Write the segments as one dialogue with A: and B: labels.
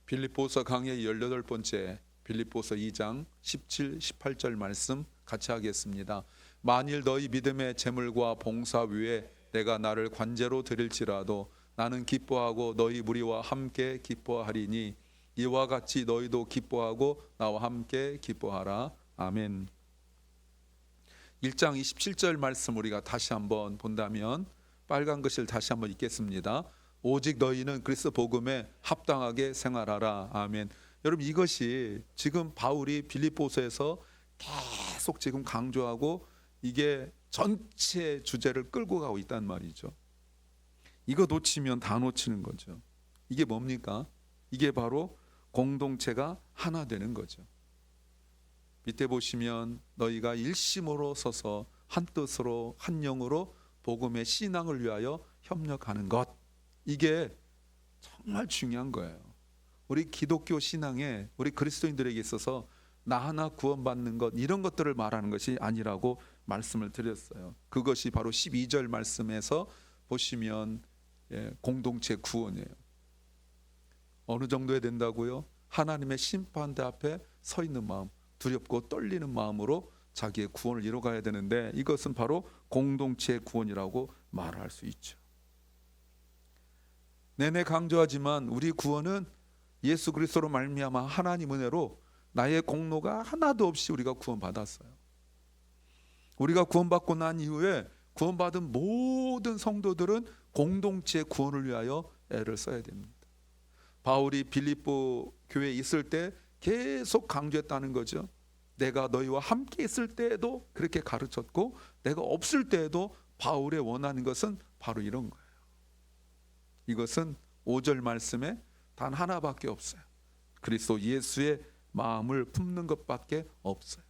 A: 빌립보서 강의 18번째 빌립보서 2장 17, 18절 말씀 같이 하겠습니다. 만일 너희 믿음의 재물과 봉사 위에 내가 나를 관제로 드릴지라도 나는 기뻐하고 너희 무리와 함께 기뻐하리니 이와 같이 너희도 기뻐하고 나와 함께 기뻐하라. 아멘. 1장 27절 말씀 우리가 다시 한번 본다면 빨간 글씨를 다시 한번 읽겠습니다. 오직 너희는 그리스도 복음에 합당하게 생활하라. 아멘. 여러분, 이것이 지금 바울이 빌립보서에서 계속 지금 강조하고 이게 전체 주제를 끌고 가고 있단 말이죠. 이거 놓치면 다 놓치는 거죠. 이게 뭡니까? 이게 바로 공동체가 하나 되는 거죠. 밑에 보시면 너희가 일심으로 서서 한 뜻으로 한 영으로 복음의 신앙을 위하여 협력하는 것, 이게 정말 중요한 거예요. 우리 기독교 신앙에 우리 그리스도인들에게 있어서 나 하나 구원받는 것, 이런 것들을 말하는 것이 아니라고 말씀을 드렸어요. 그것이 바로 12절 말씀에서 보시면 공동체 구원이에요. 어느 정도에 된다고요? 하나님의 심판대 앞에 서 있는 마음, 두렵고 떨리는 마음으로 자기의 구원을 이뤄가야 되는데, 이것은 바로 공동체 구원이라고 말할 수 있죠. 내내 강조하지만 우리 구원은 예수 그리스도로 말미암아 하나님 은혜로 나의 공로가 하나도 없이 우리가 구원받았어요. 우리가 구원받고 난 이후에 구원받은 모든 성도들은 공동체 구원을 위하여 애를 써야 됩니다. 바울이 빌립보 교회에 있을 때 계속 강조했다는 거죠. 내가 너희와 함께 있을 때에도 그렇게 가르쳤고, 내가 없을 때에도 바울의 원하는 것은 바로 이런 거예요. 이것은 5절 말씀에 단 하나밖에 없어요. 그리스도 예수의 마음을 품는 것밖에 없어요.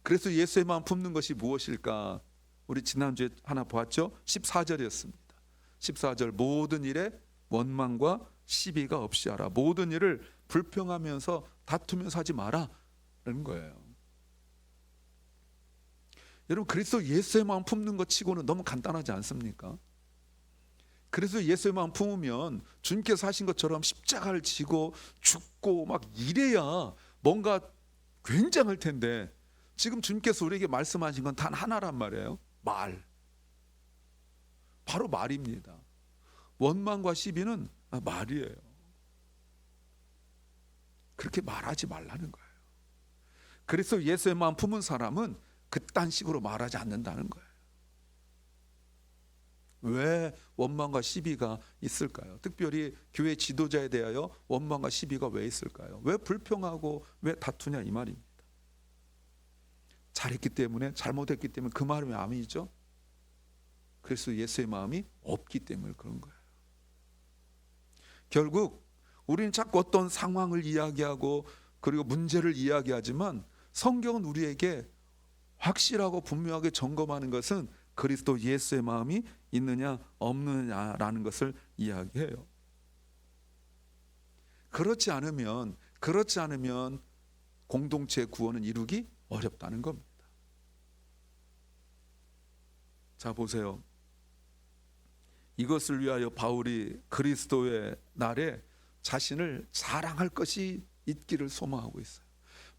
A: 그래서 예수의 마음 품는 것이 무엇일까? 우리 지난주에 하나 보았죠? 14절이었습니다. 14절, 모든 일에 원망과 시비가 없이 하라. 모든 일을 불평하면서 다투면서 하지 마라 라는 거예요. 여러분, 그리스도 예수의 마음 품는 것 치고는 너무 간단하지 않습니까? 그래서 예수의 마음 품으면 주님께서 하신 것처럼 십자가를 지고 죽고 막 이래야 뭔가 굉장할 텐데, 지금 주님께서 우리에게 말씀하신 건 단 하나란 말이에요. 말. 바로 말입니다. 원망과 시비는 말이에요. 그렇게 말하지 말라는 거예요. 그래서 예수의 마음 품은 사람은 그딴 식으로 말하지 않는다는 거예요. 왜 원망과 시비가 있을까요? 특별히 교회 지도자에 대하여 원망과 시비가 왜 있을까요? 왜 불평하고 왜 다투냐, 이 말입니다. 잘했기 때문에, 잘못했기 때문에 그 마음이 아니죠. 그래서 예수의 마음이 없기 때문에 그런 거예요. 결국 우리는 자꾸 어떤 상황을 이야기하고 그리고 문제를 이야기하지만, 성경은 우리에게 확실하고 분명하게 점검하는 것은 그리스도 예수의 마음이 있느냐 없느냐라는 것을 이야기해요. 그렇지 않으면 공동체 구원은 이루기 어렵다는 겁니다. 자, 보세요. 이것을 위하여 바울이 그리스도의 날에 자신을 자랑할 것이 있기를 소망하고 있어요.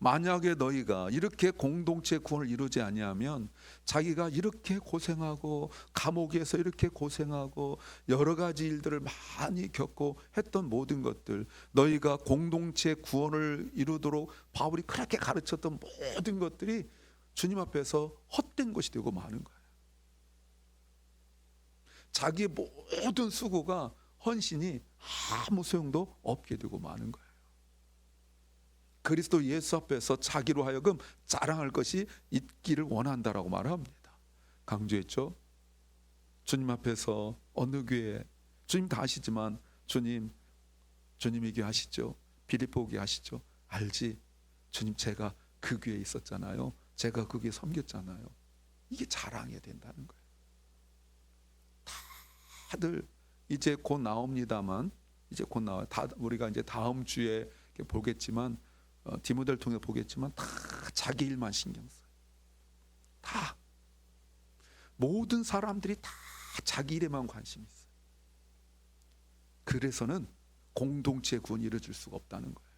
A: 만약에 너희가 이렇게 공동체 구원을 이루지 아니하면, 자기가 이렇게 고생하고 감옥에서 이렇게 고생하고 여러 가지 일들을 많이 겪고 했던 모든 것들, 너희가 공동체 구원을 이루도록 바울이 그렇게 가르쳤던 모든 것들이 주님 앞에서 헛된 것이 되고 마는 거예요. 자기의 모든 수고가, 헌신이 아무 소용도 없게 되고 마는 거예요. 그리스도 예수 앞에서 자기로 하여금 자랑할 것이 있기를 원한다라고 말합니다. 강조했죠. 주님 앞에서 어느 교회, 주님 다 아시지만 주님에게 하시죠. 빌립보에게 하시죠. 알지? 주님, 제가 그 교회에 있었잖아요. 제가 그 교회 섬겼잖아요. 이게 자랑해야 된다는 거예요. 다들 이제 곧 나옵니다만, 이제 곧 나와요. 우리가 이제 다음 주에 보겠지만, 디모데를 통해 보겠지만, 다 자기 일만 신경 써요. 다 모든 사람들이 다 자기 일에만 관심이 있어요. 그래서는 공동체 구원이 이루어질 수가 없다는 거예요.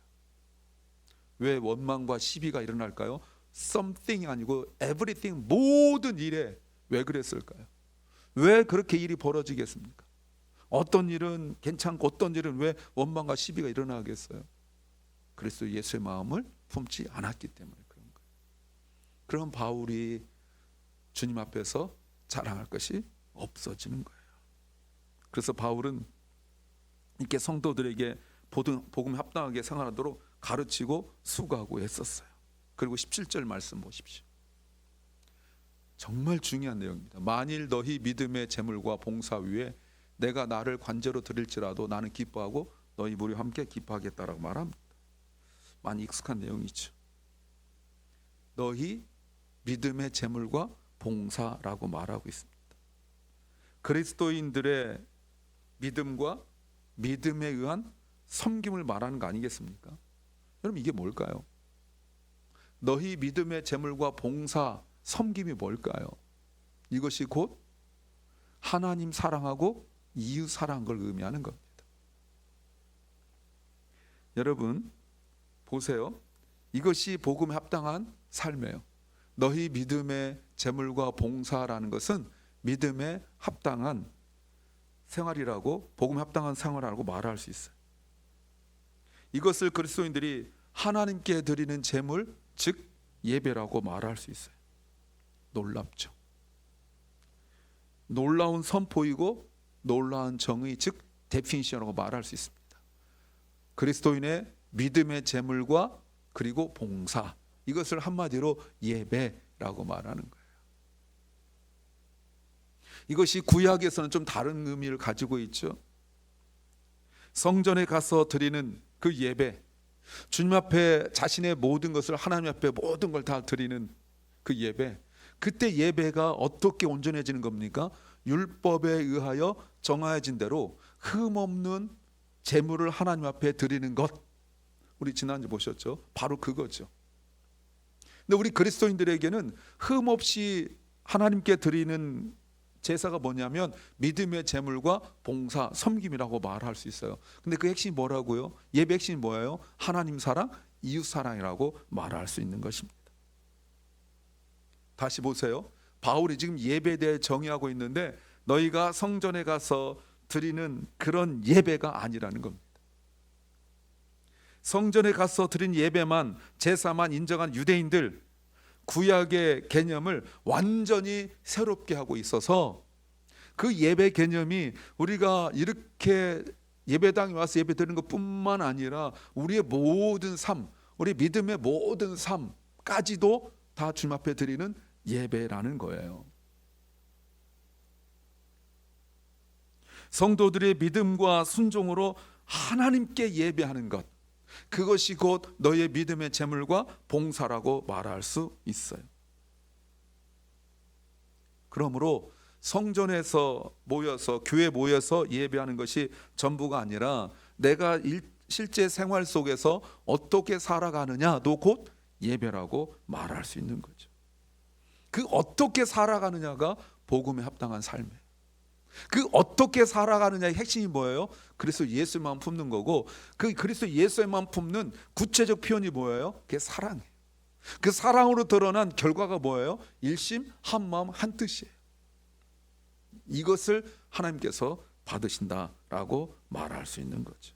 A: 왜 원망과 시비가 일어날까요? something 아니고 everything, 모든 일에 왜 그랬을까요? 왜 그렇게 일이 벌어지겠습니까? 어떤 일은 괜찮고 어떤 일은 왜 원망과 시비가 일어나겠어요? 그리스도 예수의 마음을 품지 않았기 때문에 그런 거예요. 그럼 바울이 주님 앞에서 자랑할 것이 없어지는 거예요. 그래서 바울은 이렇게 성도들에게 복음 합당하게 생활하도록 가르치고 수고하고 했었어요. 그리고 17절 말씀 보십시오. 정말 중요한 내용입니다. 만일 너희 믿음의 재물과 봉사 위에 내가 나를 관제로 드릴지라도 나는 기뻐하고 너희 무리 함께 기뻐하겠다라고 말합니다. 많이 익숙한 내용이죠. 너희 믿음의 재물과 봉사라고 말하고 있습니다. 그리스도인들의 믿음과 믿음에 의한 섬김을 말하는 거 아니겠습니까? 여러분 이게 뭘까요? 너희 믿음의 재물과 봉사, 섬김이 뭘까요? 이것이 곧 하나님 사랑하고 이웃 사랑한 걸 의미하는 겁니다. 여러분 보세요. 이것이 복음에 합당한 삶이에요. 너희 믿음의 재물과 봉사라는 것은 믿음에 합당한 생활이라고, 복음에 합당한 생활이라고 말할 수 있어요. 이것을 그리스도인들이 하나님께 드리는 재물, 즉 예배라고 말할 수 있어요. 놀랍죠. 놀라운 선포이고 놀라운 정의, 즉 데피니션이라고 말할 수 있습니다. 그리스도인의 믿음의 재물과 그리고 봉사, 이것을 한마디로 예배라고 말하는 거예요. 이것이 구약에서는 좀 다른 의미를 가지고 있죠. 성전에 가서 드리는 그 예배, 주님 앞에 자신의 모든 것을, 하나님 앞에 모든 걸 다 드리는 그 예배, 그때 예배가 어떻게 온전해지는 겁니까? 율법에 의하여 정하여진 대로 흠없는 제물을 하나님 앞에 드리는 것, 우리 지난주 보셨죠? 바로 그거죠. 근데 우리 그리스도인들에게는 흠없이 하나님께 드리는 제사가 뭐냐면 믿음의 제물과 봉사, 섬김이라고 말할 수 있어요. 근데 그 핵심이 뭐라고요? 예배 핵심이 뭐예요? 하나님 사랑, 이웃 사랑이라고 말할 수 있는 것입니다. 다시 보세요. 바울이 지금 예배에 대해 정의하고 있는데 너희가 성전에 가서 드리는 그런 예배가 아니라는 겁니다. 성전에 가서 드린 예배만, 제사만 인정한 유대인들, 구약의 개념을 완전히 새롭게 하고 있어서 그 예배 개념이 우리가 이렇게 예배당에 와서 예배 드리는 것뿐만 아니라 우리의 모든 삶, 우리 믿음의 모든 삶까지도 다 주님 앞에 드리는 예배라는 거예요. 성도들의 믿음과 순종으로 하나님께 예배하는 것, 그것이 곧 너의 믿음의 제물과 봉사라고 말할 수 있어요. 그러므로 성전에서 모여서, 교회에 모여서 예배하는 것이 전부가 아니라 내가 실제 생활 속에서 어떻게 살아가느냐도 곧 예배라고 말할 수 있는 거죠. 그 어떻게 살아가느냐가 복음에 합당한 삶이에요. 그 어떻게 살아가느냐의 핵심이 뭐예요? 그리스도 예수의 마음 품는 거고, 그 그리스도 예수의 마음 품는 구체적 표현이 뭐예요? 그게 사랑이에요. 그 사랑으로 드러난 결과가 뭐예요? 일심, 한마음, 한뜻이에요. 이것을 하나님께서 받으신다라고 말할 수 있는 거죠.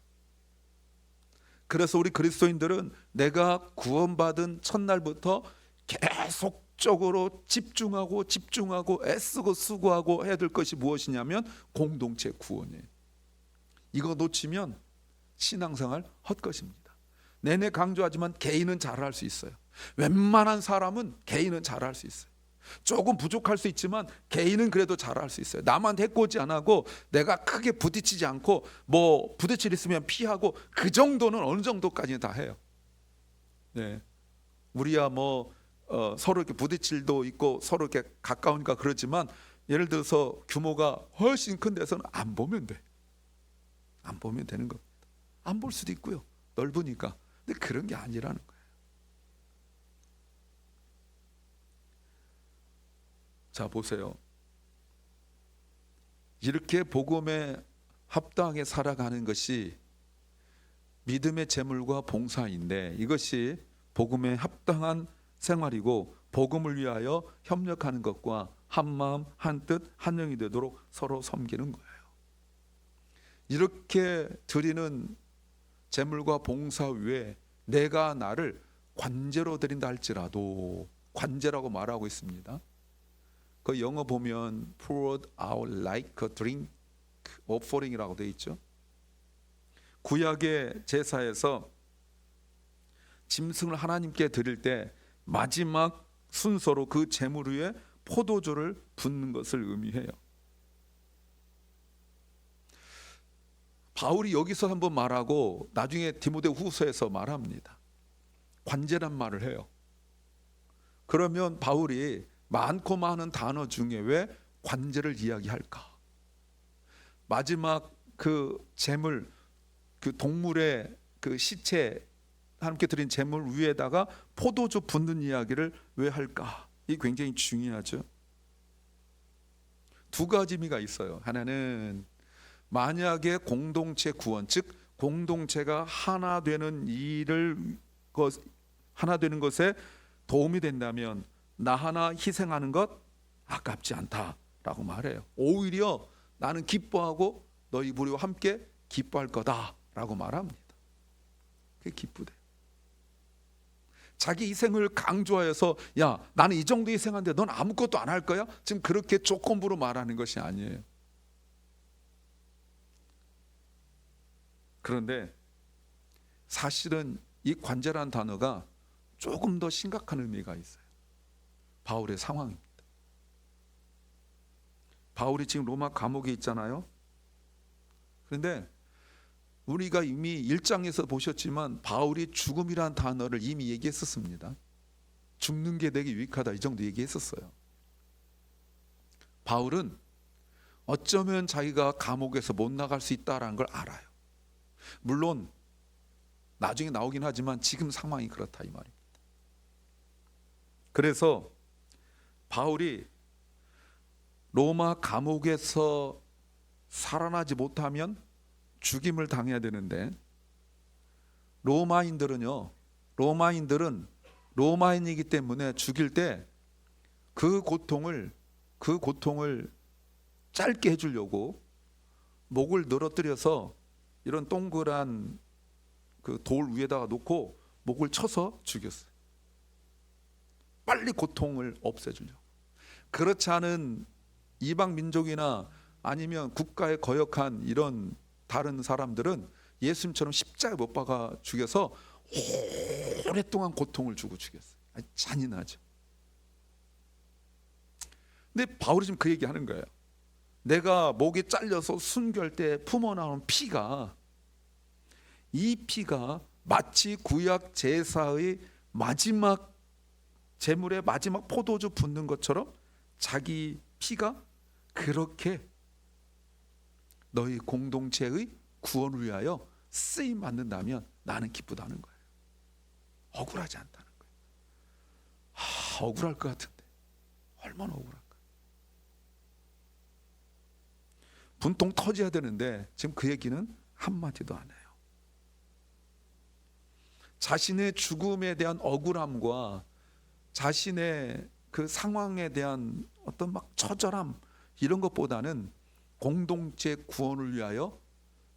A: 그래서 우리 그리스도인들은 내가 구원받은 첫날부터 계속적으로 집중하고 애쓰고 수고하고 해야 될 것이 무엇이냐면 공동체 구원이에요. 이거 놓치면 신앙생활 헛것입니다. 내내 강조하지만 개인은 잘할 수 있어요. 웬만한 사람은 개인은 잘할 수 있어요. 조금 부족할 수 있지만 개인은 그래도 잘할 수 있어요. 남한테 해코지 안 하고 내가 크게 부딪히지 않고, 뭐 부딪힐 있으면 피하고, 그 정도는 어느 정도까지는 다 해요. 네, 우리야 뭐 서로 이렇게 부딪힐 도 있고 서로 이렇게 가까우니까 그러지만, 예를 들어서 규모가 훨씬 큰 데서는 안 보면 돼. 안 보면 되는 겁니다. 안 볼 수도 있고요, 넓으니까. 근데 그런 게 아니라는 거예요. 자, 보세요. 이렇게 복음에 합당하게 살아가는 것이 믿음의 제물과 봉사인데 이것이 복음에 합당한 생활이고 복음을 위하여 협력하는 것과 한마음 한뜻 한영이 되도록 서로 섬기는 거예요. 이렇게 드리는 제물과 봉사 위에 내가 나를 관제로 드린다 할지라도, 관제라고 말하고 있습니다. 그 영어 보면 poured out like a drink offering이라고 되어 있죠. 구약의 제사에서 짐승을 하나님께 드릴 때 마지막 순서로 그 제물 위에 포도주를 붓는 것을 의미해요. 바울이 여기서 한번 말하고 나중에 디모데후서에서 말합니다. 관제란 말을 해요. 그러면 바울이 많고 많은 단어 중에 왜 관제를 이야기할까? 마지막 그 제물, 그 동물의 그 시체 하나님께 드린 제물 위에다가 포도주 붓는 이야기를 왜 할까? 이게 굉장히 중요하죠. 두 가지 의미가 있어요. 하나는 만약에 공동체 구원, 즉 공동체가 하나 되는 일을 하나 되는 것에 도움이 된다면 나 하나 희생하는 것 아깝지 않다라고 말해요. 오히려 나는 기뻐하고 너희 무리와 함께 기뻐할 거다라고 말합니다. 그게 기쁘대. 자기 희생을 강조하여서 야 나는 이 정도 희생한데 넌 아무것도 안 할 거야? 지금 그렇게 조건부로 말하는 것이 아니에요. 그런데 사실은 이 관제라는 단어가 조금 더 심각한 의미가 있어요. 바울의 상황입니다. 바울이 지금 로마 감옥에 있잖아요. 그런데 우리가 이미 1장에서 보셨지만 바울이 죽음이라는 단어를 이미 얘기했었습니다. 죽는 게 되게 유익하다 이 정도 얘기했었어요. 바울은 어쩌면 자기가 감옥에서 못 나갈 수 있다는 걸 알아요. 물론 나중에 나오긴 하지만 지금 상황이 그렇다 이 말입니다. 그래서 바울이 로마 감옥에서 살아나지 못하면 죽임을 당해야 되는데 로마인들은 로마인이기 때문에 죽일 때 그 고통을 짧게 해주려고 목을 늘어뜨려서 이런 동그란 그 돌 위에다가 놓고 목을 쳐서 죽였어요. 빨리 고통을 없애주려고. 그렇지 않은 이방 민족이나 아니면 국가에 거역한 이런 다른 사람들은 예수님처럼 십자가에 못 박아 죽여서 오랫동안 고통을 주고 죽였어요. 잔인하죠. 근데 바울이 지금 그 얘기하는 거예요. 내가 목이 잘려서 순교할 때 품어나오는 피가, 이 피가 마치 구약 제사의 마지막 제물의 마지막 포도주 붓는 것처럼 자기 피가 그렇게 너희 공동체의 구원을 위하여 쓰임 받는다면 나는 기쁘다는 거예요. 억울하지 않다는 거예요. 억울할 것 같은데 얼마나 억울할까. 분통 터져야 되는데 지금 그 얘기는 한마디도 안 해요. 자신의 죽음에 대한 억울함과 자신의 그 상황에 대한 어떤 막 처절함 이런 것보다는 공동체 구원을 위하여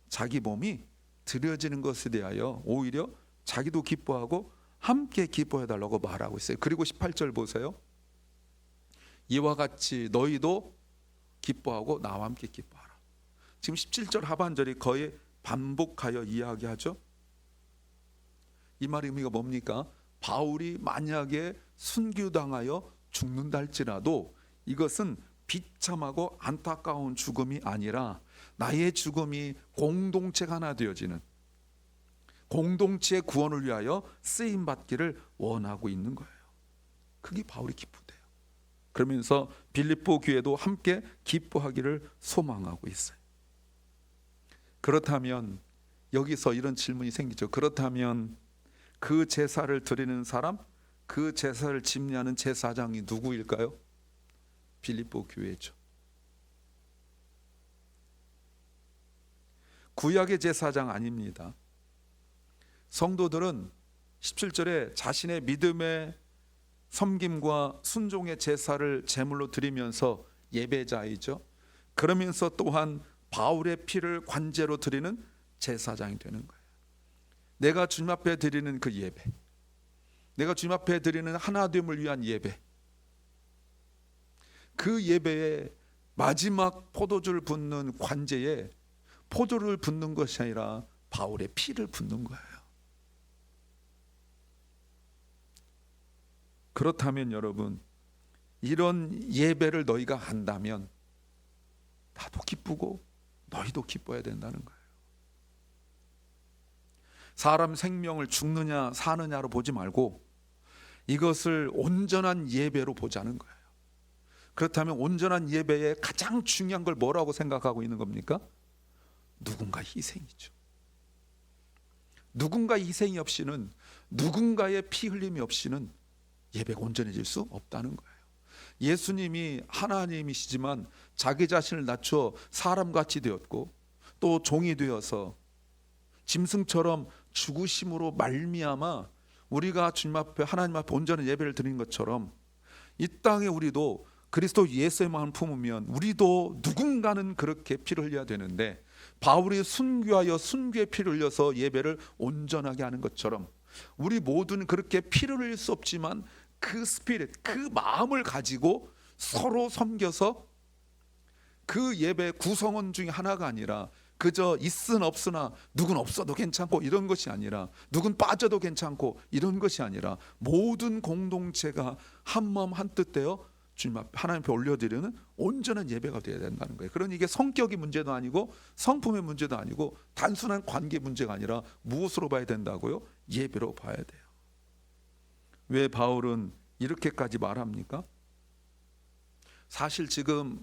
A: 자기 몸이 드려지는 것에 대하여 오히려 자기도 기뻐하고 함께 기뻐해달라고 말하고 있어요. 그리고 18절 보세요. 이와 같이 너희도 기뻐하고 나와 함께 기뻐하라. 지금 17절 하반절이 거의 반복하여 이야기하죠. 이 말의 의미가 뭡니까? 바울이 만약에 순교당하여 죽는다 할지라도 이것은 비참하고 안타까운 죽음이 아니라 나의 죽음이 공동체가 하나 되어지는 공동체의 구원을 위하여 쓰임받기를 원하고 있는 거예요. 그게 바울이 기쁘대요. 그러면서 빌립보 교회도 함께 기뻐하기를 소망하고 있어요. 그렇다면 여기서 이런 질문이 생기죠. 그렇다면 그 제사를 드리는 사람, 그 제사를 집례하는 제사장이 누구일까요? 빌립보 교회죠. 구약의 제사장 아닙니다. 성도들은 17절에 자신의 믿음의 섬김과 순종의 제사를 제물로 드리면서 예배자이죠. 그러면서 또한 바울의 피를 관제로 드리는 제사장이 되는 거예요. 내가 주님 앞에 드리는 그 예배, 내가 주님 앞에 드리는 하나됨을 위한 예배, 그 예배에 마지막 포도주를 붓는 관제에 포도를 붓는 것이 아니라 바울의 피를 붓는 거예요. 그렇다면 여러분, 이런 예배를 너희가 한다면 나도 기쁘고 너희도 기뻐야 된다는 거예요. 사람 생명을 죽느냐 사느냐로 보지 말고 이것을 온전한 예배로 보자는 거예요. 그렇다면 온전한 예배의 가장 중요한 걸 뭐라고 생각하고 있는 겁니까? 누군가 희생이죠. 누군가 희생이 없이는, 누군가의 피 흘림이 없이는 예배가 온전해질 수 없다는 거예요. 예수님이 하나님이시지만 자기 자신을 낮춰 사람같이 되었고 또 종이 되어서 짐승처럼 죽으심으로 말미암아 우리가 주님 앞에, 하나님 앞에 온전한 예배를 드리는 것처럼 이 땅에 우리도 그리스도 예수의 마음 품으면 우리도 누군가는 그렇게 피를 흘려야 되는데, 바울이 순교하여 순교의 피를 흘려서 예배를 온전하게 하는 것처럼 우리 모두는 그렇게 피를 흘릴 수 없지만 그 스피릿, 그 마음을 가지고 서로 섬겨서 그 예배 구성원 중에 하나가 아니라 그저 있은 없으나 누군 없어도 괜찮고 이런 것이 아니라 누군 빠져도 괜찮고 이런 것이 아니라 모든 공동체가 한 마음 한 뜻 되어 주님 앞에 하나님 앞에 올려드리는 온전한 예배가 되어야 된다는 거예요. 그러니 이게 성격의 문제도 아니고 성품의 문제도 아니고 단순한 관계 문제가 아니라 무엇으로 봐야 된다고요? 예배로 봐야 돼요. 왜 바울은 이렇게까지 말합니까? 사실 지금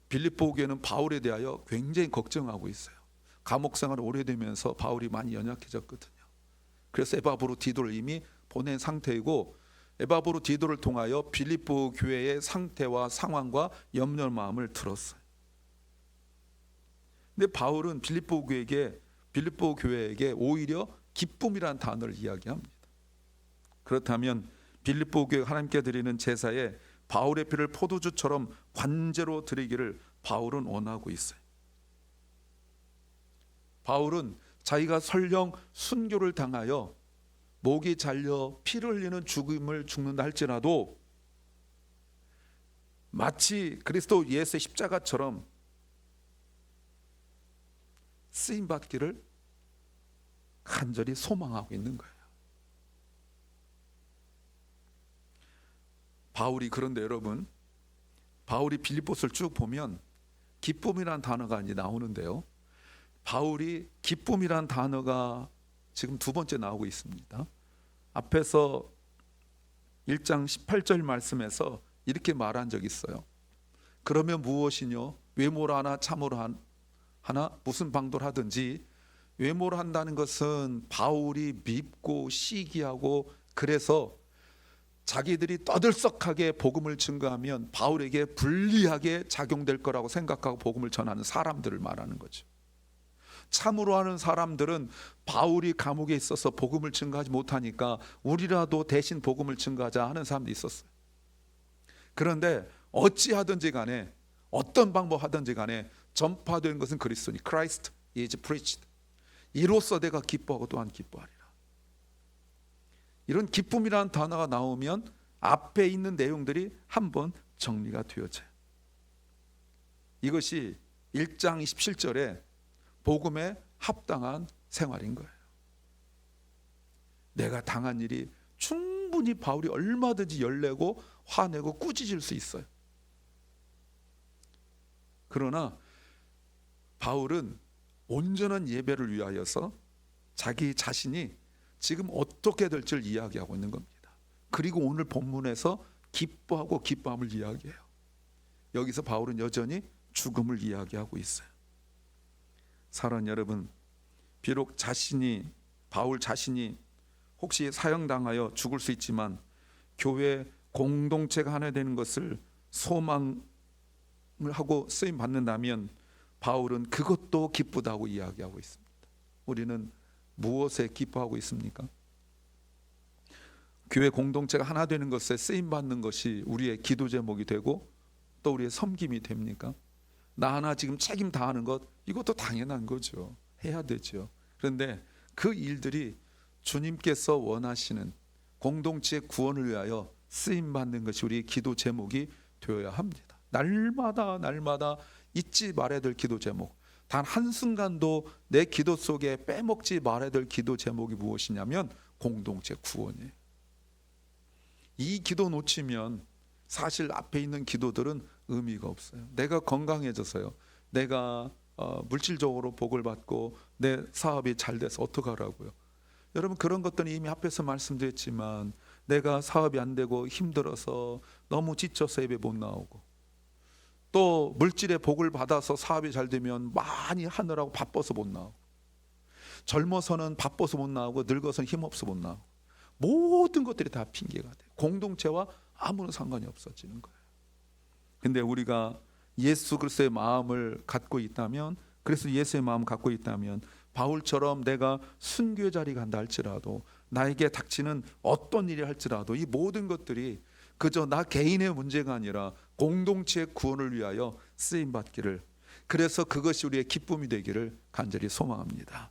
A: 빌립보 교회는 바울에 대하여 굉장히 걱정하고 있어요. 감옥 생활을 오래되면서 바울이 많이 연약해졌거든요. 그래서 에바브로디도를 이미 보낸 상태이고 에바브로 디도를 통하여 빌립보 교회의 상태와 상황과 염려의 마음을 들었어요. 근데 바울은 빌립보 교회에게 오히려 기쁨이라는 단어를 이야기합니다. 그렇다면 빌립보 교회 하나님께 드리는 제사에 바울의 피를 포도주처럼 관제로 드리기를 바울은 원하고 있어요. 바울은 자기가 설령 순교를 당하여 목이 잘려 피를 흘리는 죽음을 죽는다 할지라도 마치 그리스도 예수의 십자가처럼 쓰임받기를 간절히 소망하고 있는 거예요. 바울이, 그런데 여러분, 바울이 빌립보서를 쭉 보면 기쁨이라는 단어가 이제 나오는데요, 바울이 기쁨이라는 단어가 지금 두 번째 나오고 있습니다. 앞에서 1장 18절 말씀에서 이렇게 말한 적이 있어요. 그러면 무엇이뇨? 외모로 하나 참으로 하나 무슨 방도를 하든지. 외모로 한다는 것은 바울이 밉고 시기하고 그래서 자기들이 떠들썩하게 복음을 증거하면 바울에게 불리하게 작용될 거라고 생각하고 복음을 전하는 사람들을 말하는 거죠. 참으로 하는 사람들은 바울이 감옥에 있어서 복음을 증거하지 못하니까 우리라도 대신 복음을 증거하자 하는 사람도 있었어요. 그런데 어찌하든지 간에 어떤 방법 하든지 간에 전파되는 것은 그리스도니 Christ is preached. 이로써 내가 기뻐하고 또한 기뻐하리라. 이런 기쁨이라는 단어가 나오면 앞에 있는 내용들이 한번 정리가 되어져요. 이것이 1장 27절에 복음에 합당한 생활인 거예요. 내가 당한 일이 충분히 바울이 얼마든지 열내고 화내고 꾸짖을 수 있어요. 그러나 바울은 온전한 예배를 위하여서 자기 자신이 지금 어떻게 될지를 이야기하고 있는 겁니다. 그리고 오늘 본문에서 기뻐하고 기뻐함을 이야기해요. 여기서 바울은 여전히 죽음을 이야기하고 있어요. 사랑하는 여러분, 비록 바울 자신이 혹시 사형당하여 죽을 수 있지만 교회 공동체가 하나 되는 것을 소망을 하고 쓰임 받는다면 바울은 그것도 기쁘다고 이야기하고 있습니다. 우리는 무엇에 기뻐하고 있습니까? 교회 공동체가 하나 되는 것에 쓰임 받는 것이 우리의 기도 제목이 되고 또 우리의 섬김이 됩니까? 나 하나 지금 책임 다하는 것, 이것도 당연한 거죠. 해야 되죠. 그런데 그 일들이 주님께서 원하시는 공동체의 구원을 위하여 쓰임 받는 것이 우리의 기도 제목이 되어야 합니다. 날마다 잊지 말아야 될 기도 제목, 단 한순간도 내 기도 속에 빼먹지 말아야 될 기도 제목이 무엇이냐면 공동체 구원이에요. 이 기도 놓치면 사실 앞에 있는 기도들은 의미가 없어요. 내가 건강해져서요, 내가 물질적으로 복을 받고 내 사업이 잘 돼서 어떡하라고요? 여러분, 그런 것들은 이미 앞에서 말씀드렸지만 내가 사업이 안 되고 힘들어서 너무 지쳐서 예배 못 나오고, 또 물질의 복을 받아서 사업이 잘 되면 많이 하느라고 바빠서 못 나오고, 젊어서는 바빠서 못 나오고 늙어서는 힘없어 못 나오고, 모든 것들이 다 핑계가 돼요. 공동체와 아무런 상관이 없어지는 거예요. 근데 우리가 예수 그리스도의 마음을 갖고 있다면, 그래서 예수의 마음을 갖고 있다면 바울처럼 내가 순교의 자리 간다 할지라도, 나에게 닥치는 어떤 일이 할지라도 이 모든 것들이 그저 나 개인의 문제가 아니라 공동체의 구원을 위하여 쓰임 받기를, 그래서 그것이 우리의 기쁨이 되기를 간절히 소망합니다.